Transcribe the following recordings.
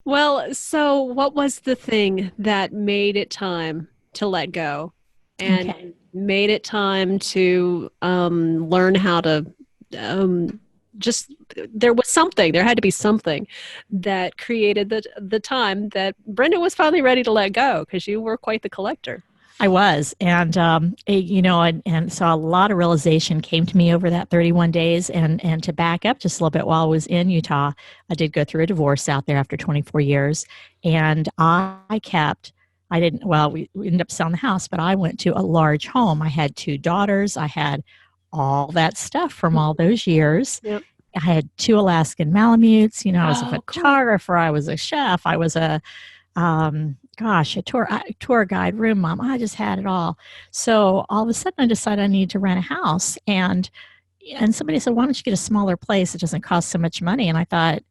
Well, so what was the thing that made it time to let go and Okay. made it time to learn how to just there was something, there had to be something that created the time that Brenda was finally ready to let go because you were quite the collector. I was, and and so a lot of realization came to me over that 31 days. And to back up just a little bit, while I was in Utah, I did go through a divorce out there after 24 years, and I didn't. Well, we ended up selling the house, but I went to a large home. I had two daughters. I had all that stuff from all those years. Yep. I had two Alaskan Malamutes. I was a Oh, cool. photographer. I was a chef. I was a tour guide, room mom. I just had it all. So all of a sudden, I decided I needed to rent a house, and somebody said, "Why don't you get a smaller place? It doesn't cost so much money." And I thought,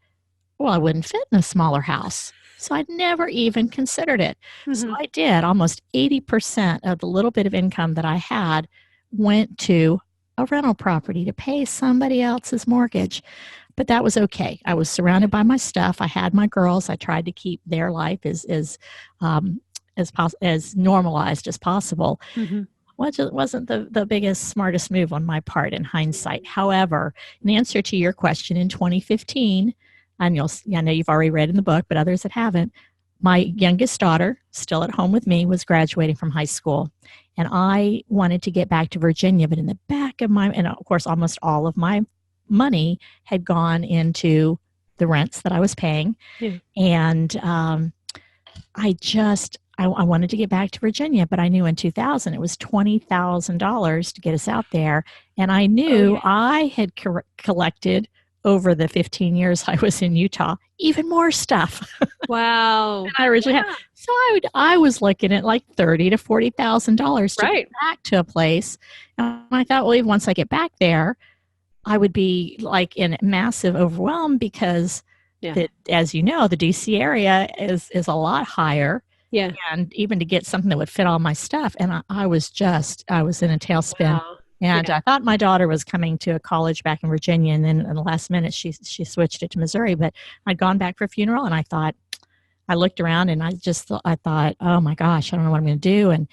well, I wouldn't fit in a smaller house. So I'd never even considered it. So Hmm. I did. Almost 80% of the little bit of income that I had went to a rental property to pay somebody else's mortgage. But that was okay. I was surrounded by my stuff. I had my girls. I tried to keep their life um, as normalized as possible, Hmm. which wasn't the biggest, smartest move on my part in hindsight. However, in answer to your question, in 2015, and I know you've already read in the book, but others that haven't, my youngest daughter, still at home with me, was graduating from high school. And I wanted to get back to Virginia, but in the back of and of course, almost all of my money had gone into the rents that I was paying. Yeah. And I wanted to get back to Virginia, but I knew in 2000 it was $20,000 to get us out there. And I Oh, knew yeah. I had collected over the 15 years I was in Utah even more stuff than Wow. I originally had. Yeah. So I was looking at like $30,000 to $40,000 to get Right. back to a place. And I thought, well, even once I get back there, I would be like in massive overwhelm because Yeah. that, as you know, the DC area is a lot higher, Yeah. and even to get something that would fit all my stuff. And I was in a tailspin. Wow. And Yeah. I thought my daughter was coming to a college back in Virginia, and then in the last minute she switched it to Missouri. But I'd gone back for a funeral, and I looked around, and I thought, oh my gosh, I don't know what I'm going to do. And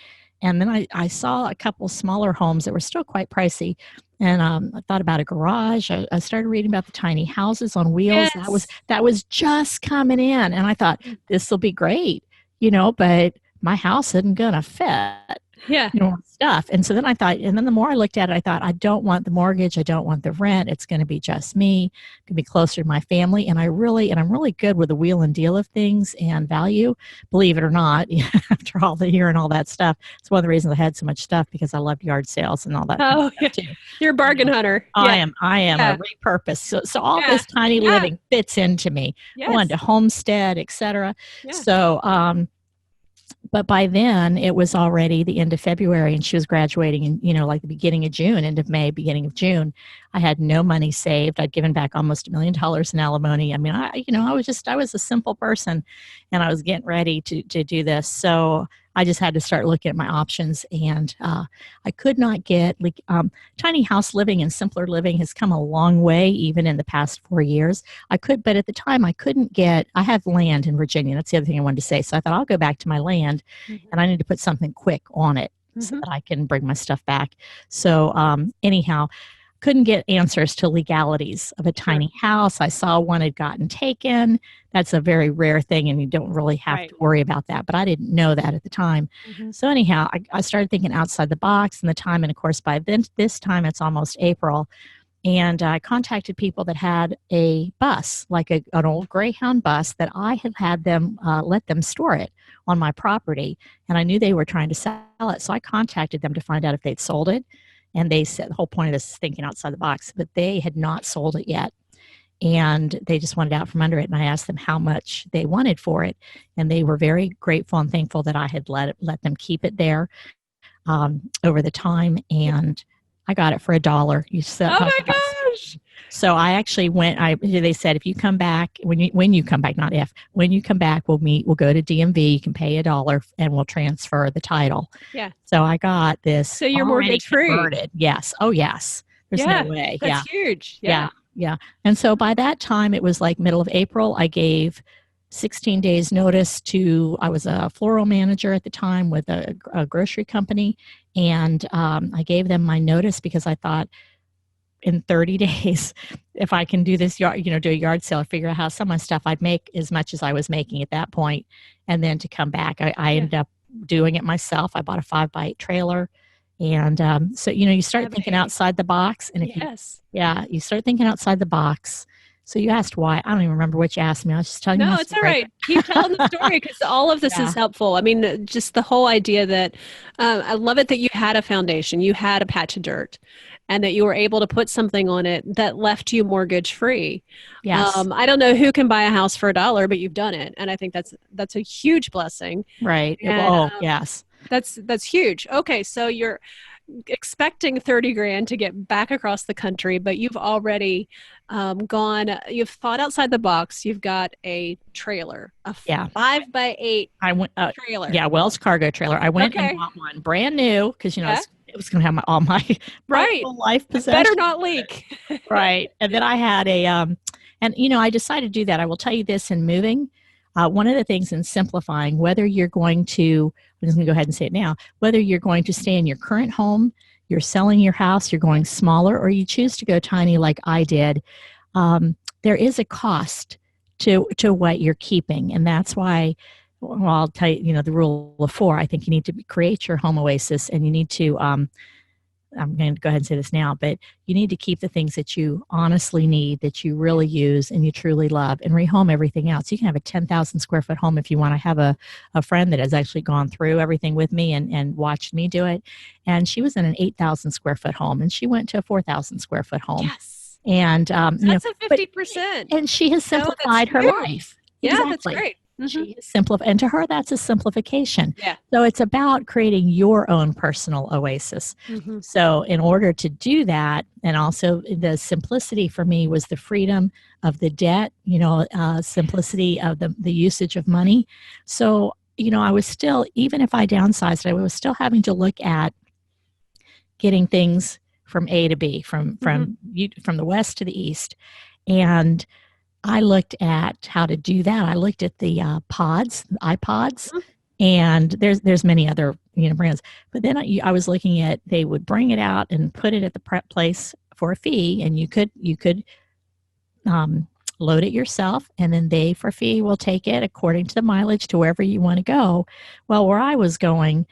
then I saw a couple smaller homes that were still quite pricey. And I thought about a garage. I started reading about the tiny houses on wheels. Yes. That was just coming in, and I thought this will be great, but my house isn't gonna fit, Yeah. stuff. And so then I thought, and then the more I looked at it, I thought, I don't want the mortgage. I don't want the rent. It's going to be just me. It can be closer to my family. And I'm really good with the wheel and deal of things and value, believe it or not, after all the year and all that stuff. It's one of the reasons I had so much stuff, because I loved yard sales and all that kind of Oh, stuff yeah. too. You're a bargain hunter. Yeah. I am a Yeah. repurpose. So all Yeah. this tiny Yeah. living fits into me. I wanted Yes. to homestead, etc. Yeah. So, but by then it was already the end of February, and she was graduating in, like the beginning of June, end of May, beginning of June. I had no money saved. I'd given back almost $1 million in alimony. I mean, I was a simple person, and I was getting ready to do this. So I just had to start looking at my options, and I could not get tiny house living and simpler living has come a long way, even in the past 4 years. But at the time I have land in Virginia. That's the other thing I wanted to say. So I thought I'll go back to my land, and I need to put something quick on it so Mm-hmm. that I can bring my stuff back. So, anyhow, couldn't get answers to legalities of a Sure. tiny house. I saw one had gotten taken. That's a very rare thing, and you don't really have Right. to worry about that. But I didn't know that at the time. Mm-hmm. So anyhow, I started thinking outside the box and the time. And of course, by then, this time it's almost April. And I contacted people that had a bus, like an old Greyhound bus, that I had them let them store it on my property. And I knew they were trying to sell it. So I contacted them to find out if they'd sold it. And they said the whole point of this is thinking outside the box, but they had not sold it yet. And they just wanted out from under it. And I asked them how much they wanted for it. And they were very grateful and thankful that I had let them keep it there over the time. And I got it for $1. You said Oh talk my about. gosh. So I actually went. They said if you come back, when you come back, not if, when you come back, we'll meet. We'll go to DMV. You can pay $1, and we'll transfer the title. Yeah. So I got this So you're already mortgage free. converted. Yes. Oh yes. There's no Yeah. way. That's Yeah. huge. Yeah. Yeah. Yeah. And so by that time, it was like middle of April. I gave 16 days notice to, I was a floral manager at the time with a grocery company. And I gave them my notice because I thought in 30 days, if I can do this yard, do a yard sale, figure out how some of my stuff, I'd make as much as I was making at that point. And then to come back, I ended up doing it myself. I bought a 5x8 trailer. And so, you start thinking outside the box. And if you start thinking outside the box. So you asked why. I don't even remember what you asked me. I was just telling you my story. No, it's all right. Keep telling the story because all of this is helpful. I mean, just the whole idea that I love it that you had a foundation, you had a patch of dirt, and that you were able to put something on it that left you mortgage free. Yes. I don't know who can buy a house for $1, but you've done it. And I think that's a huge blessing. Right. And, yes. That's huge. Okay. So you're expecting 30 grand to get back across the country, but you've already you've thought outside the box. You've got a trailer, a 5x8 trailer. Yeah, Wells cargo trailer. I went and bought one brand new because, it was going to have all my life possessions. Better not leak. Right. And then I had I decided to do that. I will tell you this, in moving, one of the things in simplifying, whether you're going to, I'm just going to go ahead and say it now, whether you're going to stay in your current home, you're selling your house, you're going smaller, or you choose to go tiny like I did, there is a cost to what you're keeping. And that's why, I'll tell you, the rule of 4, I think you need to create your home oasis, and you need to, I'm going to go ahead and say this now, but you need to keep the things that you honestly need, that you really use and you truly love, and rehome everything else. You can have a 10,000 square foot home if you want. I have a friend that has actually gone through everything with me and watched me do it. And she was in an 8,000 square foot home, and she went to a 4,000 square foot home. Yes. And, that's a 50%. And she has simplified her life. Yeah, exactly. That's great. She is and to her, that's a simplification. Yeah. So it's about creating your own personal oasis. Mm-hmm. So in order to do that, and also the simplicity for me was the freedom of the debt, simplicity of the usage of money. So, I was still, even if I downsized, I was still having to look at getting things from A to B, from the west to the east. And I looked at how to do that. I looked at the iPods, and there's many other brands. But then I was looking at, they would bring it out and put it at the prep place for a fee, and you could load it yourself, and then they for fee will take it according to the mileage to wherever you want to go. Well, where I was going,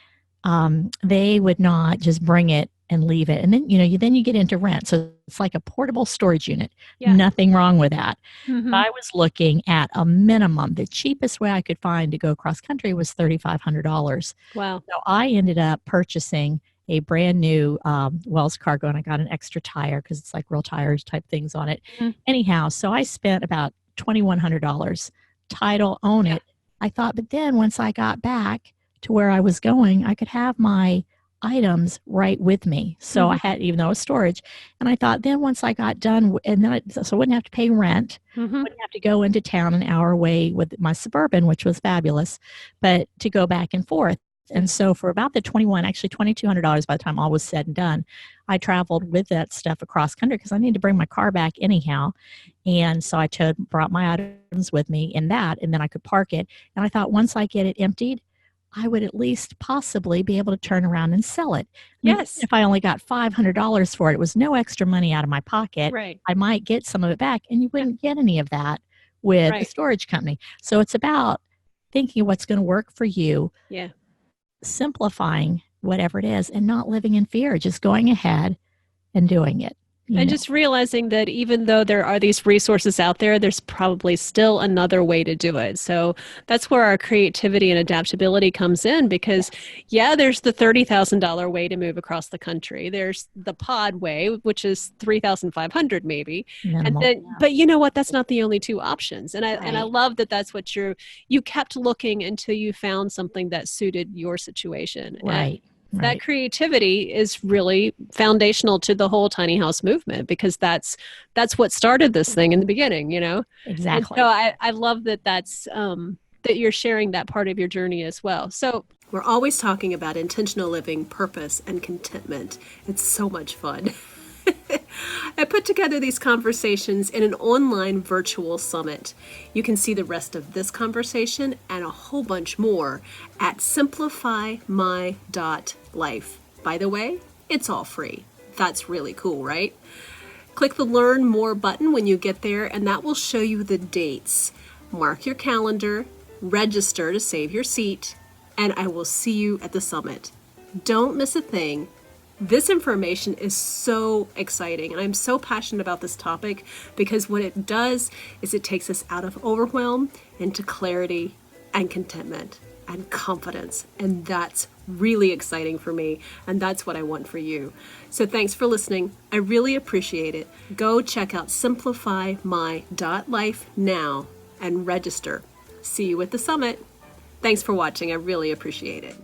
they would not just bring it and leave it. And then, then you get into rent. So it's like a portable storage unit. Yeah. Nothing wrong with that. Mm-hmm. I was looking at a minimum. The cheapest way I could find to go cross country was $3,500. Wow. So I ended up purchasing a brand new Wells Cargo, and I got an extra tire because it's like real tires type things on it. Mm-hmm. Anyhow, so I spent about $2,100. Title, own it. I thought, but then once I got back to where I was going, I could have my items right with me. So I had, even though it was storage, and I thought then once I got done, and then so I wouldn't have to pay rent, wouldn't have to go into town an hour away with my Suburban, which was fabulous, but to go back and forth. And so for about the $2,200 by the time all was said and done, I traveled with that stuff across country because I needed to bring my car back anyhow. And so I brought my items with me in that, and then I could park it. And I thought once I get it emptied, I would at least possibly be able to turn around and sell it. Yes. If I only got $500 for it, it was no extra money out of my pocket. Right. I might get some of it back, and you wouldn't get any of that with the storage company. So it's about thinking of what's going to work for you. Yeah. Simplifying whatever it is and not living in fear, just going ahead and doing it. And just realizing that even though there are these resources out there, there's probably still another way to do it. So that's where our creativity and adaptability comes in because, there's the $30,000 way to move across the country. There's the pod way, which is $3,500 maybe. Minimal, and then, but you know what? That's not the only two options. And I love that that's what you kept looking until you found something that suited your situation. Right. And that creativity is really foundational to the whole tiny house movement because that's what started this thing in the beginning, Exactly. And so I love that that's that you're sharing that part of your journey as well. So we're always talking about intentional living, purpose, and contentment. It's so much fun. I put together these conversations in an online virtual summit. You can see the rest of this conversation and a whole bunch more at simplifymy.life. By the way, it's all free. That's really cool, right? Click the Learn More button when you get there, and that will show you the dates. Mark your calendar, register to save your seat, and I will see you at the summit. Don't miss a thing. This information is so exciting, and I'm so passionate about this topic because what it does is it takes us out of overwhelm into clarity and contentment and confidence, and that's really exciting for me, and that's what I want for you. So thanks for listening. I really appreciate it. Go check out simplifymy.life now and register. See you at the summit. Thanks for watching. I really appreciate it.